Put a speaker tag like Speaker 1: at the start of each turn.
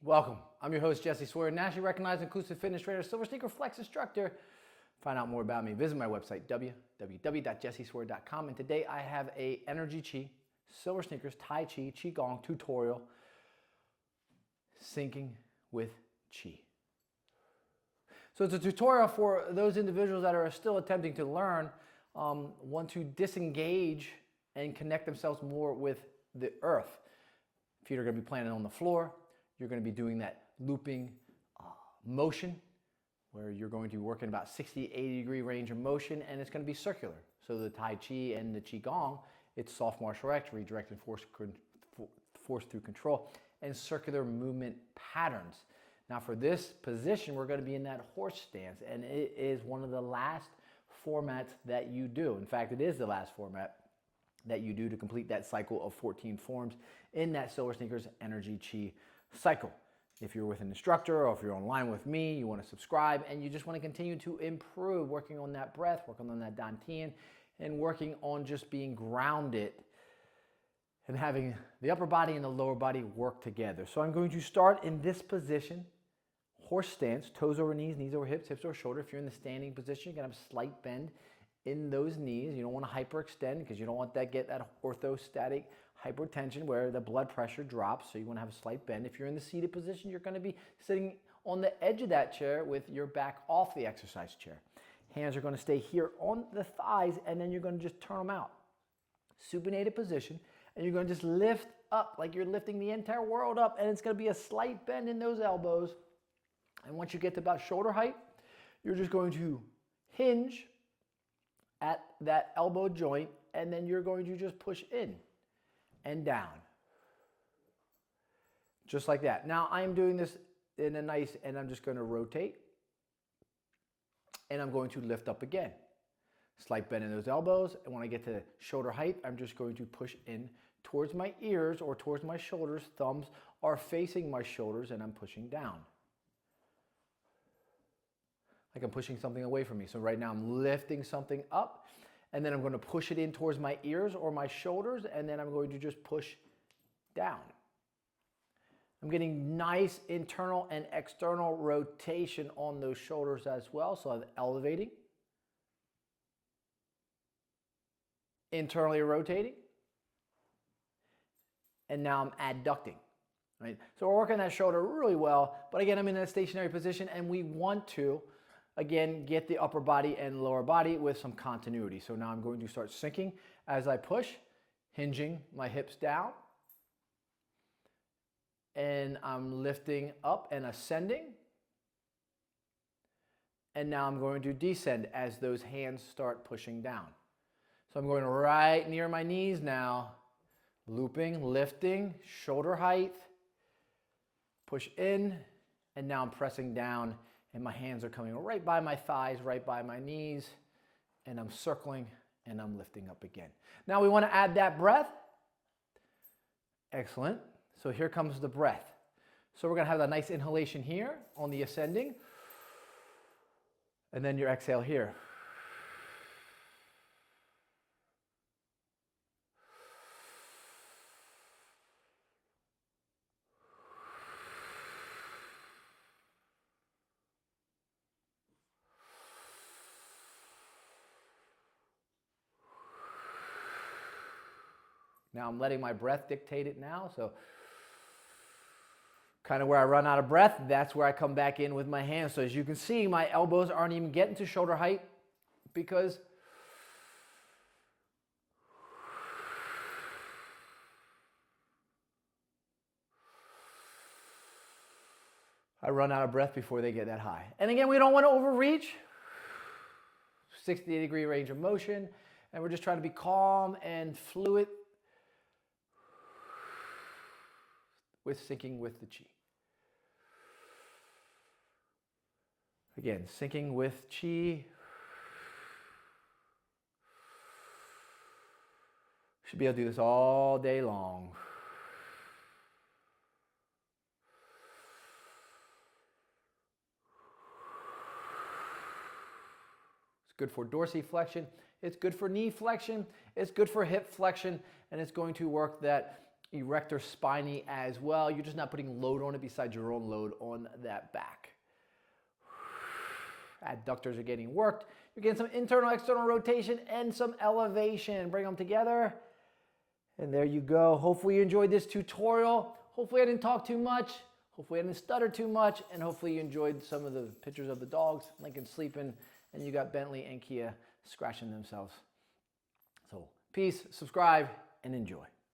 Speaker 1: Welcome. I'm your host, Jesse Sawyer, nationally recognized inclusive fitness trainer, silver sneaker flex instructor. Find out more about me, visit my website, www.jessesawyer.com. And today I have a Enerchi, silver sneakers, Tai Chi, Qigong tutorial, syncing with Qi. So it's a tutorial for those individuals that are still attempting to learn, want to disengage and connect themselves more with the earth. Feet are going to be planted on the floor. You're going to be doing that looping motion where you're going to be working about 60 to 80 degree range of motion, and it's going to be circular. So the Tai Chi and the Qigong, it's soft martial arts, redirecting force through control, and circular movement patterns. Now for this position, we're going to be in that horse stance, and it is one of the last formats that you do. In fact, it is the last format that you do to complete that cycle of 14 forms in that Silver Sneakers Energy Chi cycle. If you're with an instructor or if you're online with me, you want to subscribe and you just want to continue to improve, working on that breath, working on that dantian, and working on just being grounded and having the upper body and the lower body work together. So I'm going to start in this position, horse stance, toes over knees over hips, hips over shoulder. If you're in the standing position, you're going to have a slight bend in those knees. You don't want to hyperextend because you don't want that get that orthostatic hypertension where the blood pressure drops, so you want to have a slight bend. If you're in the seated position, you're going to be sitting on the edge of that chair with your back off the exercise chair. Hands are going to stay here on the thighs, and then you're going to just turn them out. Supinated position, and you're going to just lift up like you're lifting the entire world up, and it's going to be a slight bend in those elbows. And once you get to about shoulder height, you're just going to hinge at that elbow joint, and then you're going to just push in and down, just like that. Now I'm doing this in a nice, and I'm just going to rotate, and I'm going to lift up again. Slight bend in those elbows, and when I get to shoulder height, I'm just going to push in towards my ears or towards my shoulders. Thumbs are facing my shoulders, and I'm pushing down. Like I'm pushing something away from me. So right now I'm lifting something up, and then I'm going to push it in towards my ears or my shoulders, and then I'm going to just push down. I'm getting nice internal and external rotation on those shoulders as well. So I'm elevating, internally rotating, and now I'm adducting. Right? So we're working that shoulder really well, but again, I'm in a stationary position, and we want to again, get the upper body and lower body with some continuity. So now I'm going to start sinking as I push, hinging my hips down. And I'm lifting up and ascending. And now I'm going to descend as those hands start pushing down. So I'm going right near my knees now, looping, lifting, shoulder height, push in, and now I'm pressing down. And my hands are coming right by my thighs, right by my knees, and I'm circling and I'm lifting up again. Now we want to add that breath. Excellent. So here comes the breath. So we're going to have a nice inhalation here on the ascending, and then your exhale here. Now I'm letting my breath dictate it now, so kind of where I run out of breath, that's where I come back in with my hands. So as you can see, my elbows aren't even getting to shoulder height because I run out of breath before they get that high. And again, we don't want to overreach. 60 degree range of motion, and we're just trying to be calm and fluid with syncing with the Qi. Again, syncing with Qi. Should be able to do this all day long. It's good for dorsiflexion. It's good for knee flexion. It's good for hip flexion. And it's going to work that erector spinae as well. You're just not putting load on it besides your own load on that back. Adductors are getting worked. You're getting some internal, external rotation and some elevation. Bring them together. And there you go. Hopefully you enjoyed this tutorial. Hopefully I didn't talk too much. Hopefully I didn't stutter too much. And hopefully you enjoyed some of the pictures of the dogs. Lincoln sleeping. And you got Bentley and Kia scratching themselves. So peace, subscribe, and enjoy.